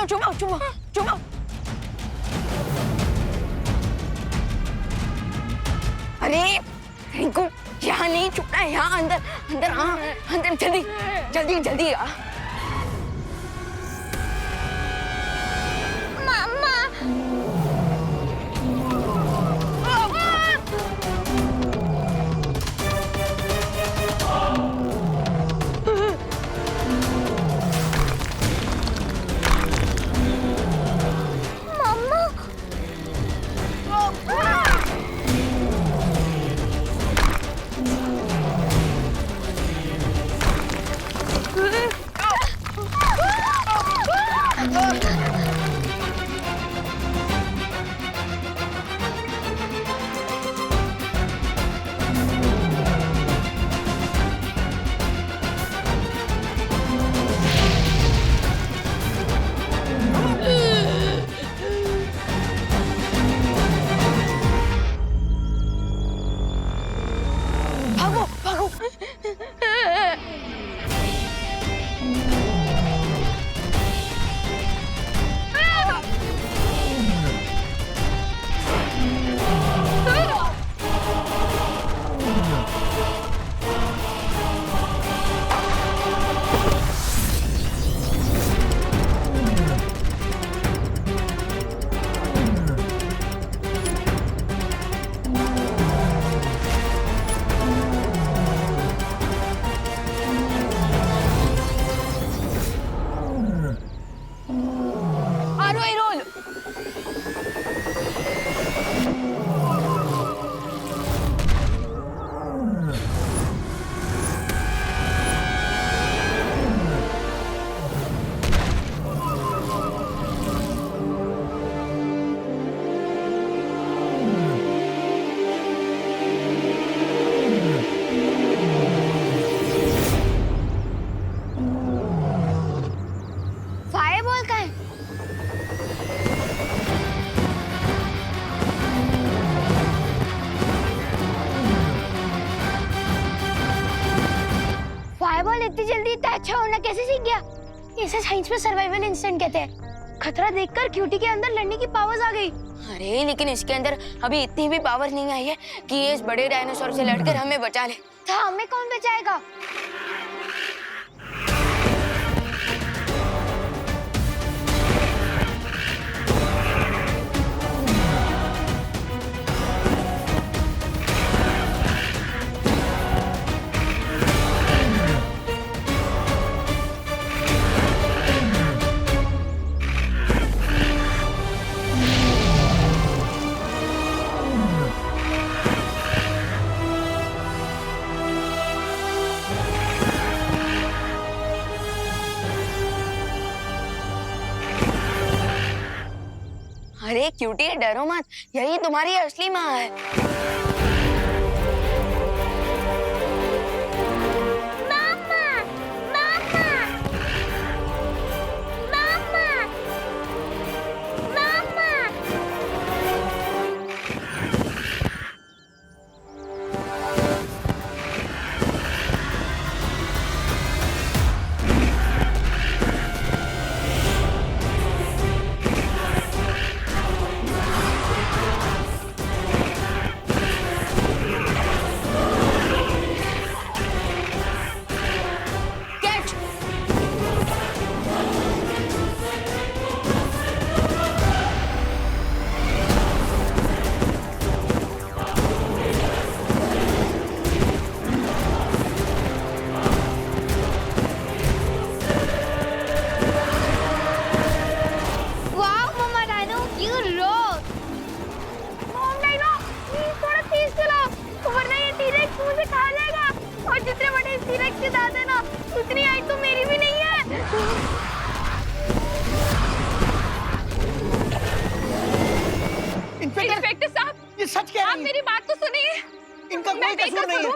चुमाओ चुमाओ चुमाओ। अरे रिंकू यहाँ नहीं छुपना है, यहाँ अंदर अंदर। हाँ अंदर जल्दी जल्दी जल्दी आ। इतनी जल्दी इतना अच्छा होना कैसे सीख गया? इसे साइंस में सर्वाइवल इंस्टेंट कहते हैं। खतरा देखकर क्यूटी के अंदर लड़ने की पावर्स आ गई। अरे लेकिन इसके अंदर अभी इतनी भी पावर नहीं आई है कि ये इस बड़े डायनासोर से लड़कर हमें बचा ले। तो हमें कौन बचाएगा? अरे क्यूटी डरो मत, यही तुम्हारी असली माँ है।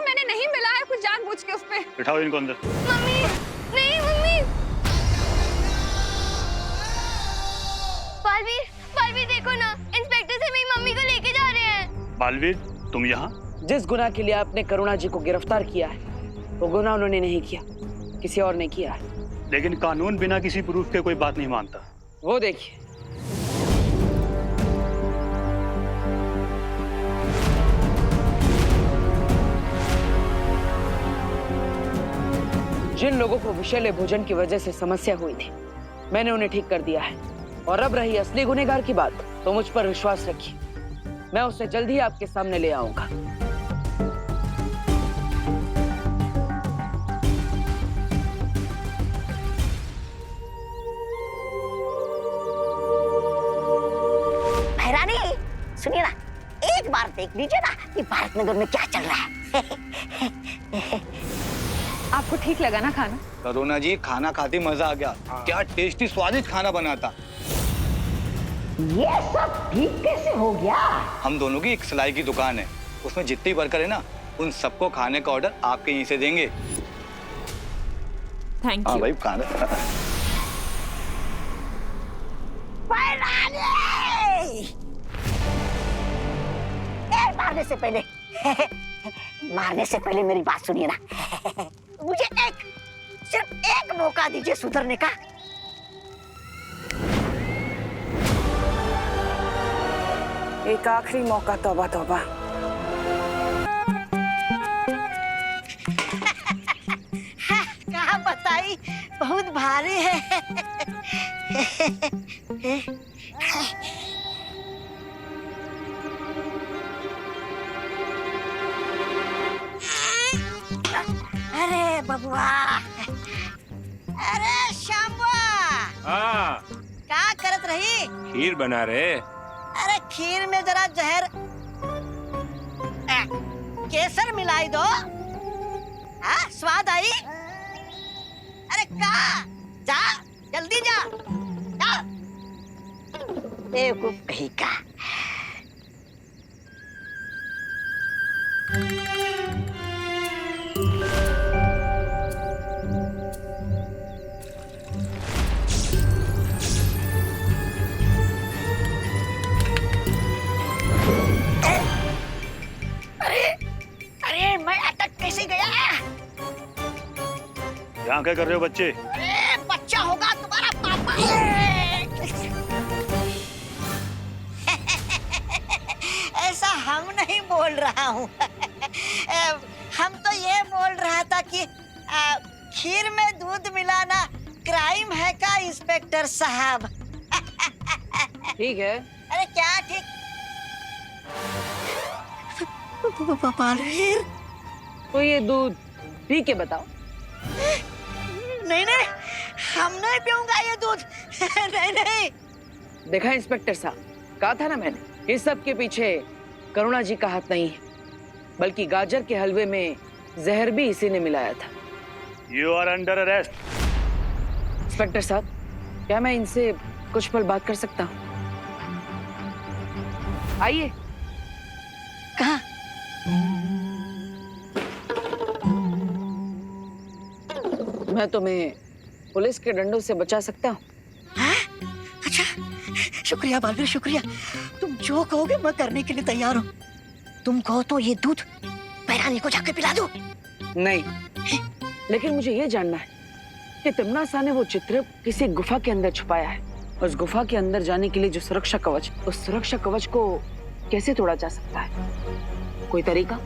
मैंने नहीं मिलाया कुछ जानबूझ के उस पे। बिठाओ इनको अंदर। मम्मी नहीं मम्मी। बालवीर बालवीर देखो ना, इंस्पेक्टर से मेरी मम्मी को लेके जा रहे हैं। बालवीर तुम यहाँ? जिस गुनाह के लिए आपने करुणा जी को गिरफ्तार किया है वो गुनाह उन्होंने नहीं किया, किसी और ने किया है। लेकिन कानून बिना किसी प्रूफ के कोई बात नहीं मानता। वो देखिए। जिन लोगों को विषैले भोजन की वजह से समस्या हुई थी, मैंने उन्हें ठीक कर दिया है। और अब रही असली गुनहगार की बात, तो मुझ पर विश्वास रखिए, मैं उसे जल्द ही आपके सामने ले आऊंगा। भैरानी, सुनिए ना, एक बार देख लीजिए ना कि भारत नगर में क्या चल रहा है। आपको ठीक लगा ना खाना? करुणा जी, खाना खाते मजा आ गया। क्या टेस्टी स्वादिष्ट खाना बना था। ये सब ठीक कैसे हो गया? हम दोनों की एक सिलाई की दुकान है, उसमें जितनी वर्कर है ना, उन सबको खाने का ऑर्डर आपके यहीं से देंगे। थैंक हाँ यू। भाई, खाना। मारने से पहले मारने से पहले मेरी बात सुनिए ना। मुझे सिर्फ एक मौका दीजिए सुधरने का। एक आखिरी मौका, तौबा तौबा। कहाँ बताई, बहुत भारी है। अरे बबुआ, अरे श्यामुआ, हाँ, क्या करत रही? खीर बना रहे। अरे खीर में जरा जहर केसर मिलाई दो। हाँ, स्वाद आई। अरे का जा, जल्दी जा, जा। बेवकूफ कहीं का। अरे मैं अटक कैसे गया? यहाँ क्या कर रहे हो बच्चे? अरे बच्चा होगा तुम्हारा पापा। ऐसा हम नहीं बोल रहा हूँ। हम तो ये बोल रहा था कि खीर में दूध मिलाना क्राइम है का इंस्पेक्टर साहब? ठीक है। अरे क्या ठीक? बालवीर, तो ये दूध पी के बताओ। नहीं नहीं, हम नहीं पीऊंगा ये दूध। नहीं नहीं। देखा इंस्पेक्टर साहब, कहा था ना मैंने, इस सब के पीछे करुणा जी का हाथ नहीं है, बल्कि गाजर के हलवे में जहर भी इसी ने मिलाया था। You are under arrest. Inspector साहब, क्या मैं इनसे कुछ पल बात कर सकता हूँ? आइए। कहाँ? मैं तुम्हें पुलिस के डंडों से बचा सकता हूँ। अच्छा, शुक्रिया बालवीर, शुक्रिया। तुम जो कहोगे मैं करने के लिए तैयार हूँ। तुम कहो तो ये दूध भैरानी को जाके पिला दो। नहीं, लेकिन मुझे ये जानना है कि तिम्ना सा ने वो चित्र किसी गुफा के अंदर छुपाया है। उस गुफा के अंदर जाने के लिए जो सुरक्षा कवच, उस सुरक्षा कवच को कैसे तोड़ा जा सकता है? कोई तरीका?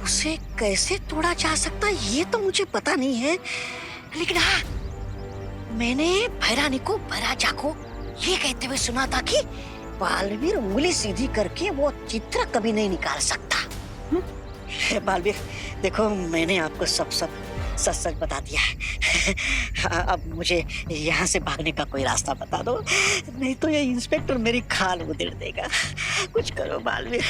उसे कैसे तोड़ा जा सकता है ये तो मुझे पता नहीं है, लेकिन हाँ, मैंने भैरानी को भैराजा को ये कहते हुए सुना था कि बालवीर उंगली सीधी करके वो चित्र कभी नहीं निकाल सकता। बालवीर देखो, मैंने आपको सब सच सच बता दिया है। अब मुझे यहाँ से भागने का कोई रास्ता बता दो, नहीं तो ये इंस्पेक्टर मेरी खाल उधेड़ देगा। कुछ करो बालवीर।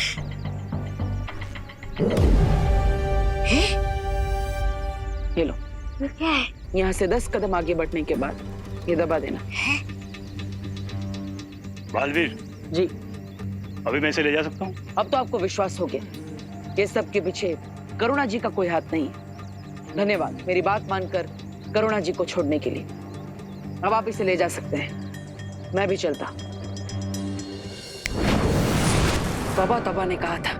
ये लो, क्या है? यहाँ से 10 कदम आगे बढ़ने के बाद ये दबा देना। बालवीर जी। अभी मैं इसे ले जा सकता हूँ? अब तो आपको विश्वास हो गया कि सब के पीछे करुणा जी का कोई हाथ नहीं है। धन्यवाद मेरी बात मानकर करुणा जी को छोड़ने के लिए। अब आप इसे ले जा सकते हैं, मैं भी चलता। तौबा तौबा ने कहा था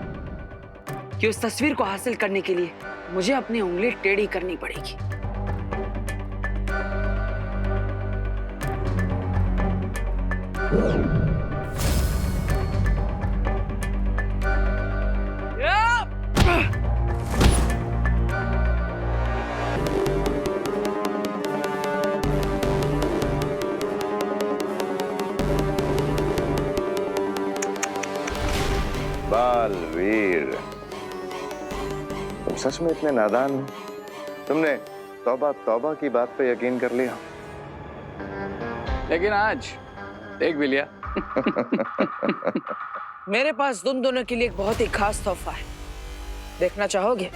कि उस तस्वीर को हासिल करने के लिए मुझे अपनी उंगली टेढ़ी करनी पड़ेगी। बालवीर, तुम सच में इतने नादान हो? तुमने तौबा तौबा की बात पे यकीन कर लिया। लेकिन आज देख भी लिया। मेरे पास तुम दोनों के लिए एक बहुत ही खास तोहफा है, देखना चाहोगे?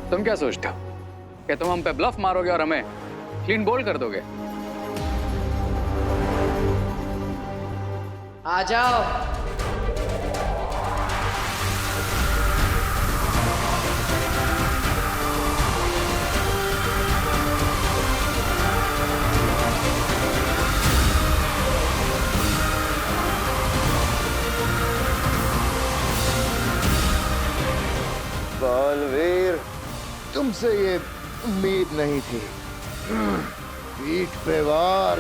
तुम क्या सोचते हो कि तुम हम पे ब्लफ मारोगे और हमें क्लीन बोल्ड कर दोगे? आ जाओ। बालवीर, तुमसे ये उम्मीद नहीं थी। पीठ पे वार।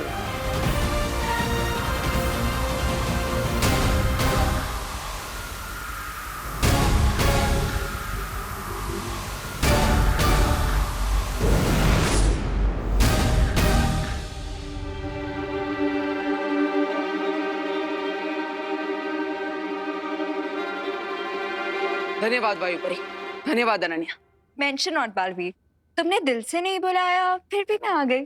धन्यवाद वायुपरी, धन्यवाद अनन्या। मेंशन नॉट बालवीर, तुमने दिल से नहीं बुलाया फिर भी मैं आ गई।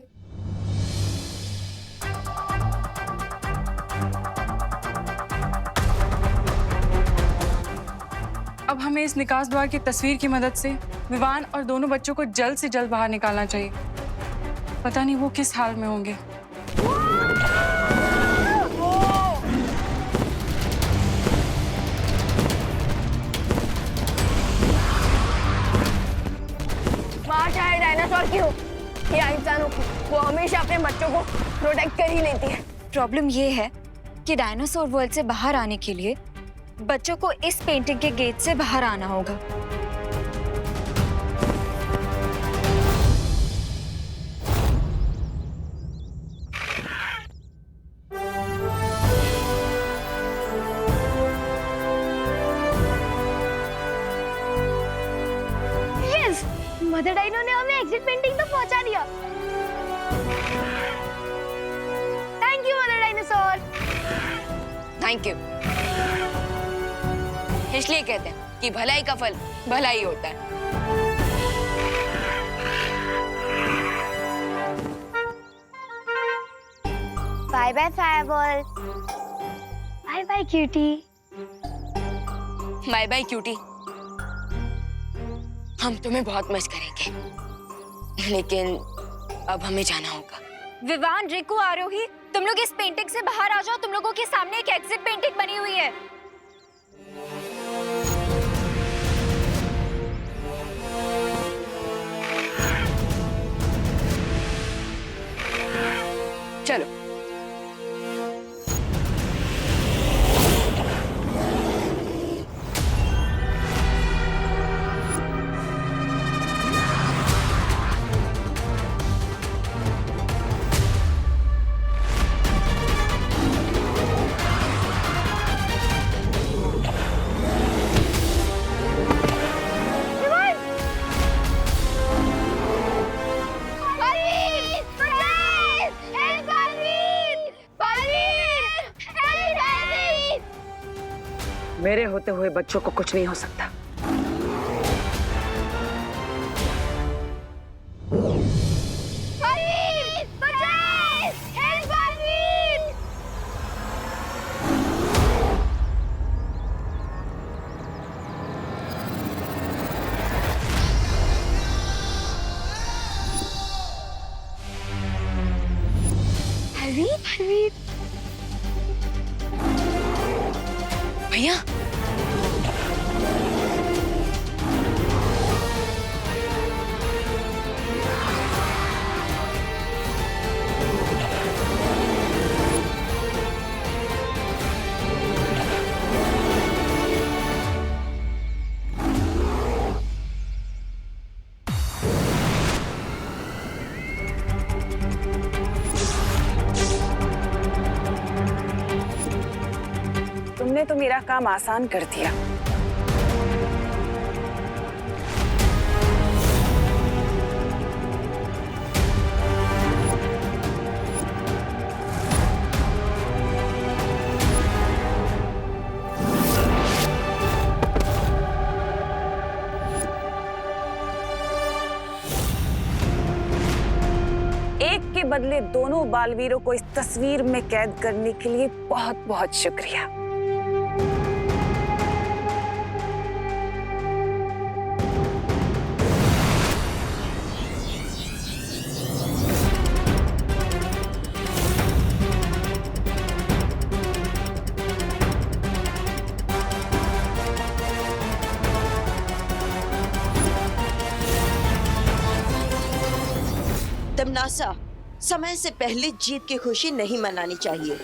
अब हमें इस निकास द्वार की तस्वीर की मदद से विवान और दोनों बच्चों को जल्द से जल्द बाहर निकालना चाहिए। पता नहीं वो किस हाल में होंगे। माँ चाहे डायनासोर की हो या इंसानों की, वो हमेशा अपने बच्चों को प्रोटेक्ट कर ही लेती है। प्रॉब्लम ये है कि डायनासोर वर्ल्ड से बाहर आने के लिए बच्चों को इस पेंटिंग के गेट से बाहर आना होगा। यस, मदर डाइनो ने हमें एग्जिट पेंटिंग तो पहुंचा दिया। Thank you mother dinosaur. Thank you. इसलिए कहते हैं कि भलाई का फल भलाई होता है। Bye bye fireball. Bye bye cutie. Bye bye cutie. हम तुम्हें बहुत मिस करेंगे, लेकिन अब हमें जाना होगा। विवान, रिकू, आरोही, तुम लोग इस पेंटिंग से बाहर आ जाओ। तुम लोगों के सामने एक एग्जिट पेंटिंग बनी हुई है। चलो। मेरे होते हुए बच्चों को कुछ नहीं हो सकता। भैया, ने तो मेरा काम आसान कर दिया। एक के बदले दोनों बालवीरों को इस तस्वीर में कैद करने के लिए बहुत बहुत शुक्रिया। तमनासा, समय से पहले जीत की खुशी नहीं मनानी चाहिए।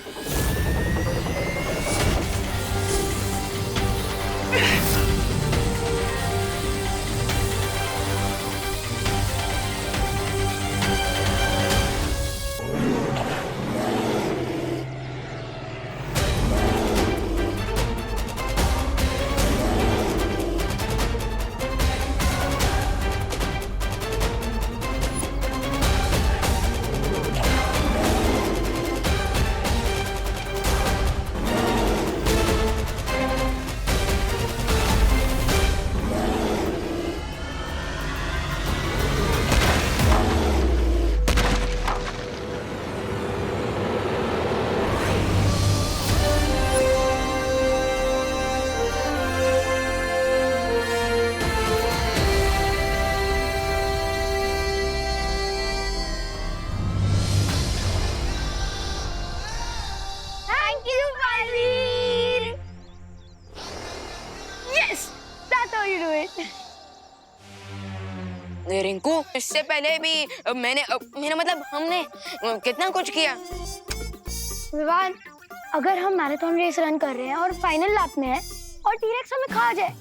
रिंकू, इससे पहले भी मेरा मतलब हमने कितना कुछ किया। विवान, अगर हम मैराथन रेस रन कर रहे हैं और फाइनल लैप में है और टीरेक्स हमें खा जाए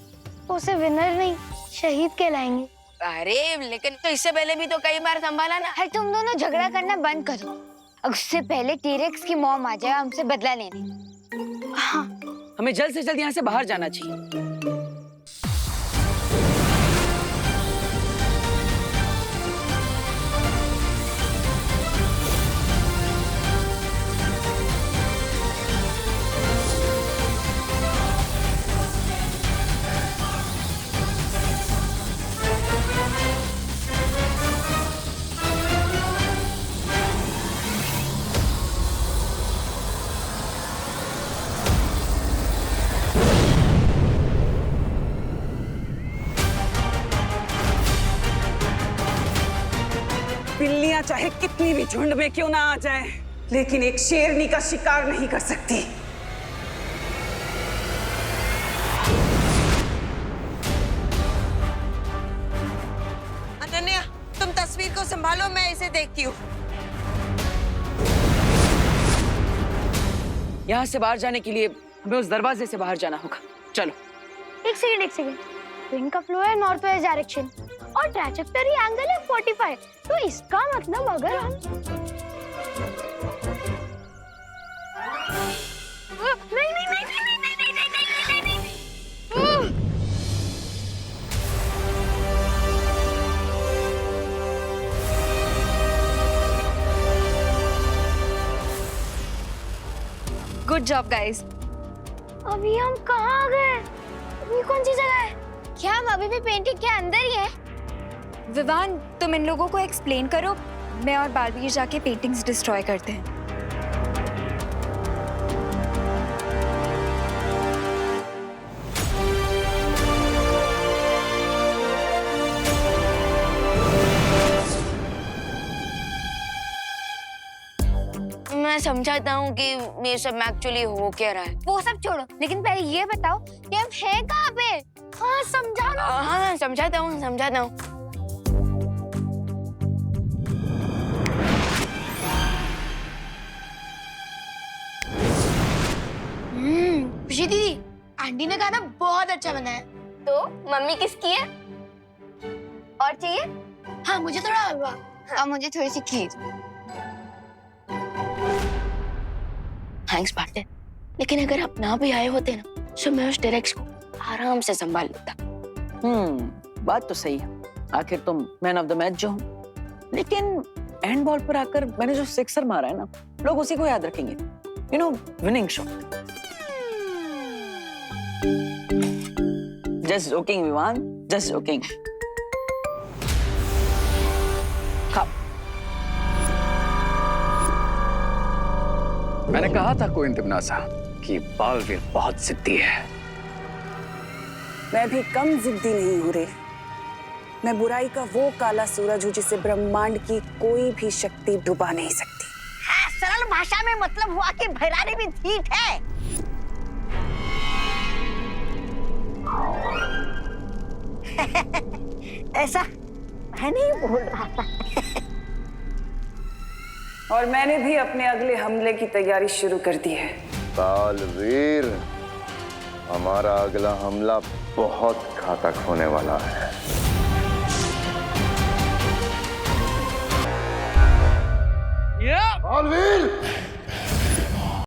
तो उसे विनर नहीं शहीद कहलाएंगे। अरे लेकिन तो इससे पहले भी तो कई बार संभाला ना। है, तुम दोनों झगड़ा करना बंद करो। उससे पहले टीरेक्स की मॉम आ जाए हमसे बदला लेने। हाँ, हमें जल्द से जल्द यहाँ से बाहर जाना चाहिए। बिल्लियां चाहे कितनी भी झुंड में क्यों ना आ जाए, लेकिन एक शेरनी का शिकार नहीं कर सकती। अनन्या, तुम तस्वीर को संभालो, मैं इसे देखती हूँ। यहाँ से बाहर जाने के लिए हमें उस दरवाजे से बाहर जाना होगा। चलो। एक सेकंड। विंड का फ्लो है नॉर्थ वेस्ट डायरेक्शन और ट्रैजेक्टरी एंगल है 45। तो इसका मतलब अगर हम नहीं। Good job guys. अभी हम कहाँ आ गए? अभी कौन सी जगह है? क्या हम अभी भी पेंटिंग के अंदर ही हैं? विवान, तुम इन लोगों को एक्सप्लेन करो, मैं और बालवीर जाके पेंटिंग्स डिस्ट्रॉय करते हैं। मैं समझाता हूँ कि ये सब एक्चुअली हो क्या रहा है। वो सब छोड़ो, लेकिन पहले ये बताओ कि हम हैं कहाँ पे? हाँ समझाना। हाँ समझाता हूँ। खुशी दीदी, आंटी ने खाना बहुत अच्छा बना है। तो मम्मी किसकी है? और चाहिए? हाँ, मुझे थोड़ा हलवा और मुझे थोड़ी सी खीर। Thanks partner. लेकिन अगर आप ना भी आए होते ना तो मैं उस डायरेक्ट को आराम से संभाल लेता। बात तो सही है। आखिर तुम मैन ऑफ द मैच जो हो। लेकिन एंड बॉल पर आकर मैंने जो सिक्सर मारा है ना, लोग उसी को याद रखेंगे। You know, winning shot. Just joking Vivaan, just joking. खाओ। मैंने कहा था कोइन तिमनासा कि बालवीर बहुत जिद्दी है। मैं भी कम जिद्दी नहीं हूँ रे। मैं बुराई का वो काला सूरज हूँ जिसे ब्रह्मांड की कोई भी शक्ति डुबा नहीं सकती। हाँ, सरल भाषा में मतलब हुआ कि भैरानी भी ठीक है। ऐसा मैं नहीं बोल रहा था। और मैंने भी अपने अगले हमले की तैयारी शुरू कर दी है। बालवीर, हमारा अगला हमला बहुत घातक होने वाला है।